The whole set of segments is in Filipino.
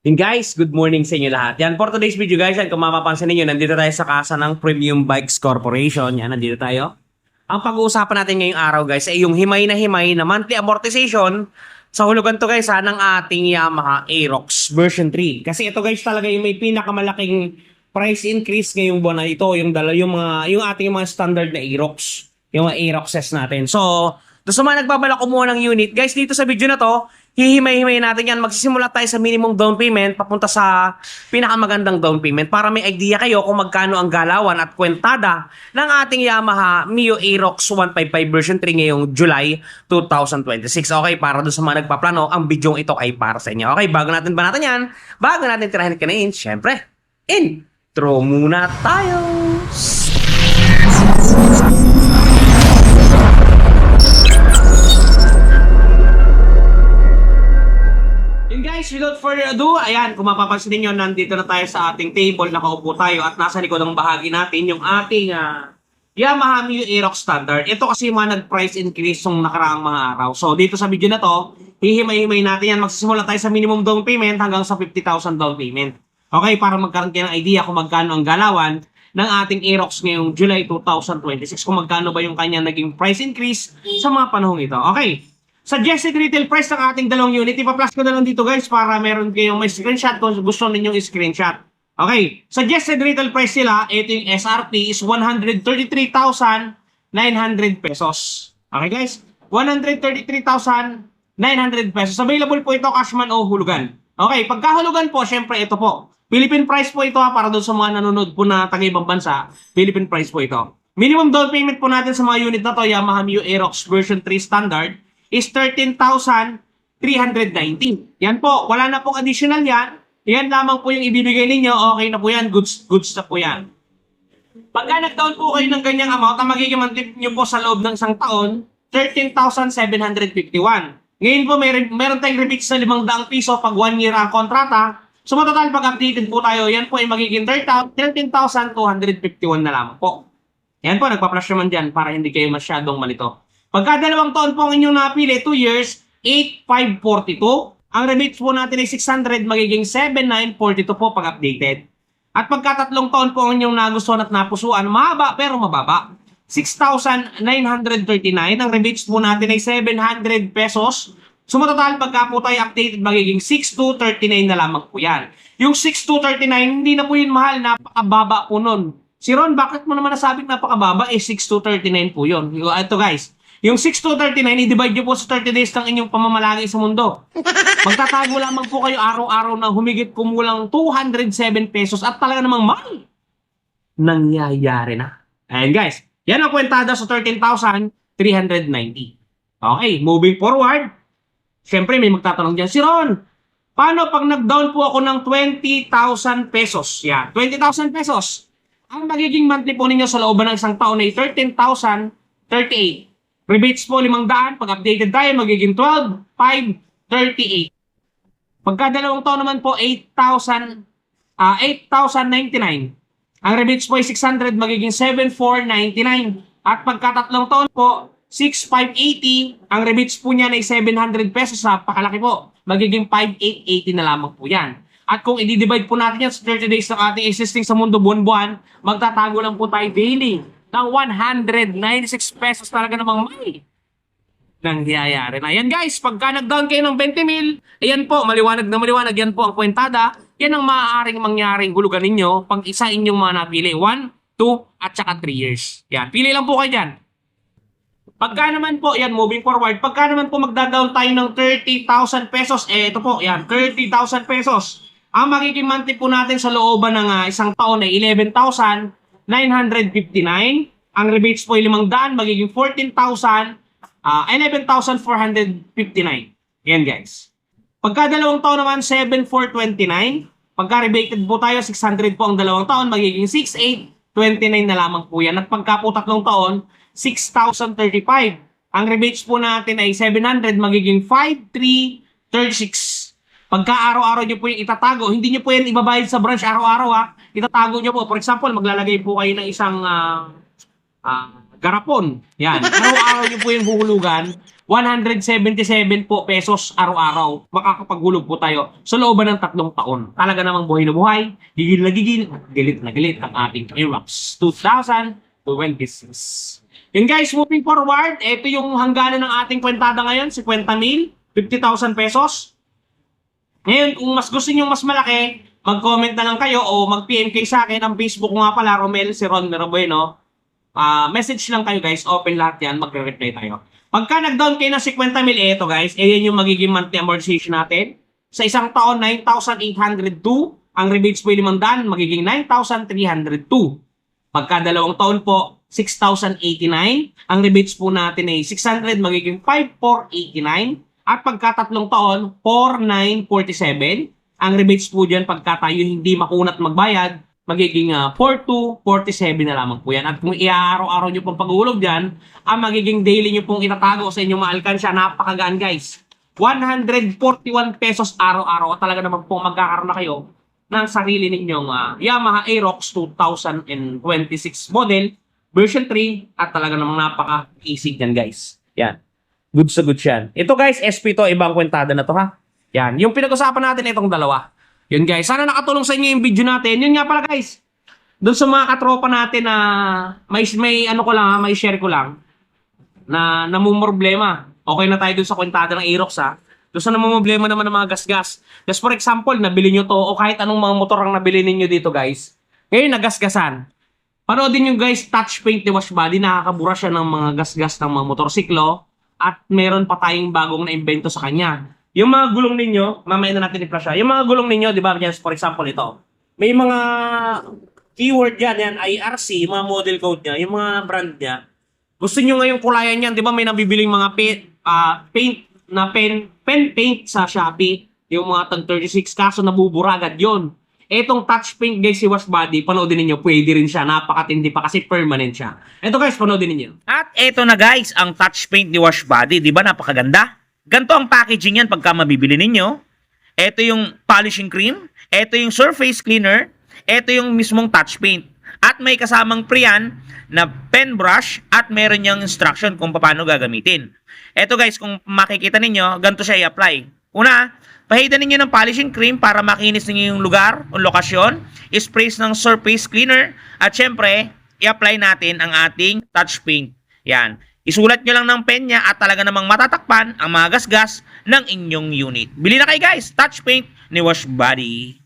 Yun guys, good morning sa inyo lahat. Yan, for today's video guys, yan, kung mapapansin ninyo, nandito tayo sa kasa ng Premium Bikes Corporation. Yan, nandito tayo. Ang pag-uusapan natin ngayong araw guys ay yung himay na monthly amortization sa hulugan to guys ng ating Yamaha Aerox version 3. Kasi ito guys talaga yung may pinakamalaking price increase ngayong buwan na ito, yung ating mga standard na Aerox, yung mga Aeroxes natin. So, sa mga nagbabalak kumuha ng unit, guys, dito sa video na to, hihimay-himay natin yan. Magsisimula tayo sa minimum down payment papunta sa pinakamagandang down payment para may idea kayo kung magkano ang galawan at kwentada ng ating Yamaha Mio Aerox 155 version 3 ngayong July 2026. Okay, para doon sa mga nagpaplano, ang video ito ay para sa inyo. Okay, bago natin yan, bago natin tirahin kanain, syempre, intro muna tayo! Guys, without further ado, ayan, kung mapapansin niyo nandito na tayo sa ating table, nakaupo tayo at nasa likod ng bahagi natin yung ating Yamaha Mio Aerox Standard. Ito kasi yung mga nag-price increase yung nakaraang mga araw. So, dito sa video na to, hihimay-himay natin yan. Magsisimula tayo sa minimum down payment hanggang sa 50,000 down payment. Okay, para magkaroon kayo ng idea kung magkano ang galawan ng ating Aerox ngayong July 2026. Kung magkano ba yung kanya naging price increase sa mga panahong ito. Okay. Suggested retail price ng ating dalawang unit. Ipa-flash ko na lang dito guys para meron kayong may screenshot kung gusto ninyong screenshot. Okay. Suggested retail price nila, ito yung SRP is 133,900 pesos. Okay guys? 133,900 pesos. Available po ito cashman o hulugan. Okay. Pagkahulugan po, syempre ito po. Philippine price po ito para doon sa mga nanonood po na taga-ibang bansa. Philippine price po ito. Minimum down payment po natin sa mga unit na to, Yamaha Mio Aerox version 3 standard, is 13,319. Yan po, wala na pong additional yan. Yan lamang po yung ibibigay ninyo. Okay na po yan, goods na po yan. Pagka nag-down po kayo ng ganyang amount, ang magiging monthly nyo po sa loob ng isang taon, 13,751. Ngayon po, meron tayong rebates na 500 piso pag 1 year ang kontrata. So, matotal pag updated po tayo, yan po ay magiging 13,251 na lamang po. Yan po, nagpa-flash naman dyan para hindi kayo masyadong malito. Pagka dalawang taon po ang inyong napili, 2 years, 8,542. Ang rebates po natin ay 600, magiging 7,942 po pag updated. At pagka tatlong taon po ang inyong nagustuhan at napusuan, mahaba pero mababa. 6,939. Ang rebates po natin ay 700 pesos. So matotal pagka po tayo updated, magiging 6,239 na lamang po yan. Yung 6,239, hindi na po yun mahal, napakababa po nun. Si Ron, bakit mo naman nasabing napakababa? 6,239 po yun. Ito guys. Yung 6,239, i-divide nyo po sa 30 days ng inyong pamamalagi sa mundo. Magtatago lamang po kayo araw-araw na humigit kumulang 207 pesos at talaga namang mahal. Nangyayari na. Ayan guys, yan ang kwentada sa 13,390. Okay, moving forward. Siyempre may magtatanong dyan, si Ron, paano pag nag-down po ako ng 20,000 pesos? Yan, 20,000 pesos. Ang magiging monthly po ninyo sa looban ng isang taon ay 13,038. Rebates po 500. Pag updated tayo, magiging 12,538. Pagka dalawang taon naman po, 8,099. Ang rebates po ay 600, magiging 7,499. At pagka tatlong taon po, 6,580. Ang rebates po niyan ay 700 pesos. Napakalaki po. Magiging 5,880 na lamang po yan. At kung i-divide po natin yan sa 30 days ng ating existing sa mundo buwan-buwan, magtatago lang po tayo daily ng 196 pesos talaga namang may nangyayari na. Yan guys, pagka nag-down kayo ng 20 mil, ayan po, maliwanag na maliwanag, yan po ang kwentada. Yan ang maaaring mangyaring hulugan ninyo pag isa inyong mga napili. 1, 2, at saka 3 years. Yan, pili lang po kayo dyan. Pagka naman po, yan, moving forward, pagka naman po magda-down tayo ng 30,000 pesos, ito po, yan, 30,000 pesos. Ang magiging monthly po natin sa looban ng isang taon ay 11,959. Ang rebates po ay 500, magiging 11,459. Yan guys. Pagka dalawang taon naman, 7,429. Pagka rebated po tayo, 600 po ang dalawang taon, magiging 6,829 na lamang po yan. At pagka po tatlong taon, 6,035. Ang rebates po natin ay 700, magiging 5,336. Pagka araw-araw nyo po yung itatago, hindi nyo po yan ibabayad sa branch araw-araw itatago nyo po. For example, maglalagay po kayo ng isang garapon. Yan. Araw-araw nyo po yung huhulugan. 177 po pesos araw-araw. Makakapagulog po tayo sa looban ng 3 taon. Talaga namang buhay na buhay, gigil na gigil, galit na galit ang ating Aerox 2026. Yun guys, moving forward, ito yung hangganan ng ating kwentada ngayon, 50 mil, 50,000 pesos. Ngayon, kung mas gusto nyo mas malaki, mag-comment na lang kayo o mag-PM kayo sa akin. Ang Facebook ko nga pala, Romel, si Ron Mirabueno. Message lang kayo guys, open lahat yan, magre-reply tayo. Pagka nag-down kayo ng 50 mil, ito guys, yan yung magiging monthly amortization natin. Sa isang taon, 9,802. Ang rebates po yung 500, magiging 9,302. Pagka 2 taon po, 6,089. Ang rebates po natin ay 600, magiging 5,489. At pagka 3 taon, 4,947. Ang rebates po dyan pagka tayo hindi makunat magbayad, magiging 4,247 na lamang po yan. At kung iaaraw-araw nyo pong paghulog dyan, ang magiging daily nyo pong itatago sa inyong mga alkansya, napakagaan guys. 141 pesos araw-araw. At talaga naman po magkakaroon na kayo ng sarili ninyong Yamaha Aerox 2026 model, version 3, at talaga namang napaka-easy yan guys. Yan. Good sa good yan. Ito guys, SP to, ibang kwentada na to ha. Yan. Yung pinag-usapan natin itong dalawa. Yun guys, sana nakatulong sa inyo yung video natin. Yun nga pala guys, doon sa mga katropa natin na may ano ko lang, may share ko lang na namumroblema. Okay na tayo doon sa kwentada ng Aerox ha. Doon sa namumroblema naman ng mga gas-gas. Just for example, nabili nyo to o kahit anong mga motor ang nabili ninyo dito guys. Ngayon, nagasgasan. Panoodin nyo guys, touch paint ni Washbody. Nakakabura siya ng mga gas-gas ng mga motorsiklo. At meron pa tayong bagong na-invento sa kanya. Yung mga gulong ninyo, mamaya na natin i-flash. Yung mga gulong ninyo, di ba, for example, ito. May mga keyword yan, IRC, mga model code niya, yung mga brand niya. Gusto nyo ngayong kulayan yan, di ba, may nabibiling mga paint na pen paint sa Shopee. Yung mga tag 36, kaso nabubura agad yun. Etong touch paint guys, si Washbody, panoodin ninyo, pwede rin siya, napakatindi pa kasi permanent siya. Ito guys, panoodin ninyo. At eto na guys, ang touch paint ni Washbody, di ba, napakaganda? Ganto ang packaging yan pagka mabibili ninyo. Ito yung polishing cream. Ito yung surface cleaner. Ito yung mismong touch paint. At may kasamang pre-yan na pen brush at meron niyang instruction kung paano gagamitin. Ito guys, kung makikita ninyo, ganito siya i-apply. Una, pahidan ninyo ng polishing cream para makinis ninyo yung lugar o lokasyon. Sprays ng surface cleaner. At syempre, i-apply natin ang ating touch paint. Yan. Isulat nyo lang ng pen niya at talaga namang matatakpan ang mga gasgas ng inyong unit. Bili na kayo guys, touch paint ni Washbody.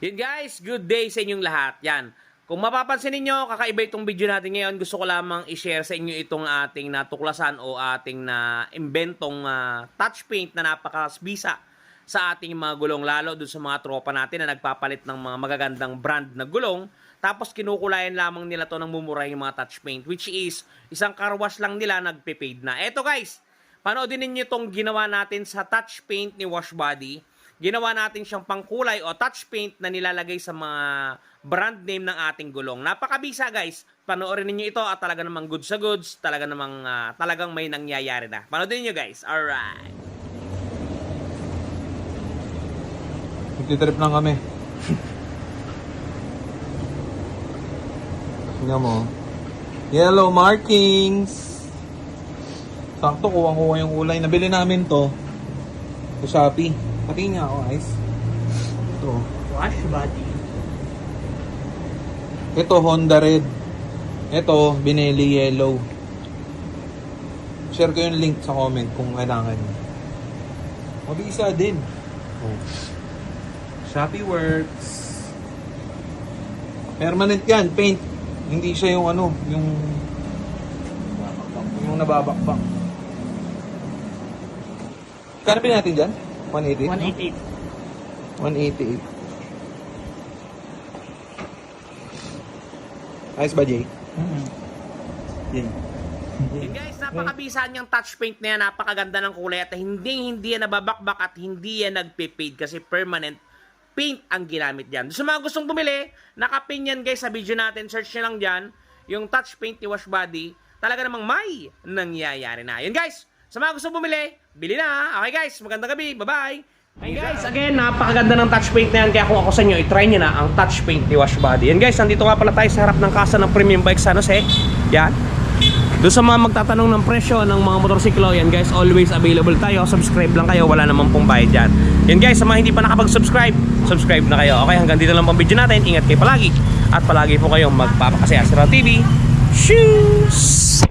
Yun guys, good day sa inyong lahat. Yan. Kung mapapansin niyo, kakaiba itong video natin ngayon. Gusto ko lamang i-share sa inyo itong ating natuklasan o ating na imbentong touch paint na napakasbisa sa ating mga gulong, lalo dun sa mga tropa natin na nagpapalit ng mga magagandang brand na gulong. Tapos kinukulayan lamang nila to ng mumura yung mga touch paint, which is isang car wash lang nila, nagpe-paid na. Eto guys, panoodin ninyo itong ginawa natin sa touch paint ni Washbody. Ginawa natin siyang pangkulay o touch paint na nilalagay sa mga brand name ng ating gulong. Napakabisa guys. Panoorin ninyo ito at talaga namang goods sa goods. Talaga namang talagang may nangyayari na. Panoodin niyo guys. Alright. Magtitrip lang kami. Tingnan mo. Yellow markings. Sakto, kuwang-kuha yung kulay. Nabili namin to sa Shopee. Pati nga ako, ice. Ito. Washbody. Ito, Honda Red. Ito, Benelli Yellow. Share ko yung link sa comment kung kailangan nyo. Mabisa din. Oh. Shopee works. Permanent yan, paint. Hindi siya yung ano, yung nababakbak. Kano pinag natin dyan? 188? 188. Ayos ba, Jay? Jay. Yun guys, napakabisa niyang touch paint na yan. Napakaganda ng kulay at hindi yan nababakbak at hindi yan nagpe-fade kasi permanent paint ang ginamit dyan. Sa mga gustong bumili, nakapin yan guys sa video natin. Search nyo lang dyan yung touch paint ni Washbody. Talaga namang may nangyayari na. Yun guys, sa mga gustong bumili, bili na. Okay guys, magandang gabi. Bye-bye. Hey guys, again, napakaganda ng touch paint na yan. Kaya kung ako sa inyo, i-try nyo na ang touch paint ni Washbody. Yan guys, nandito nga pala tayo sa harap ng kasa ng Premium Bike San Jose. Yan. Doon sa mga magtatanong ng presyo ng mga motorsiklo, yan guys, always available tayo. Subscribe lang kayo, wala namang pong bayad yan. Yan guys, sa mga hindi pa nakapag-subscribe, subscribe na kayo. Okay, hanggang dito lang pang video natin. Ingat kayo palagi. At palagi po kayong magpapakasaya sa TV. Shoes!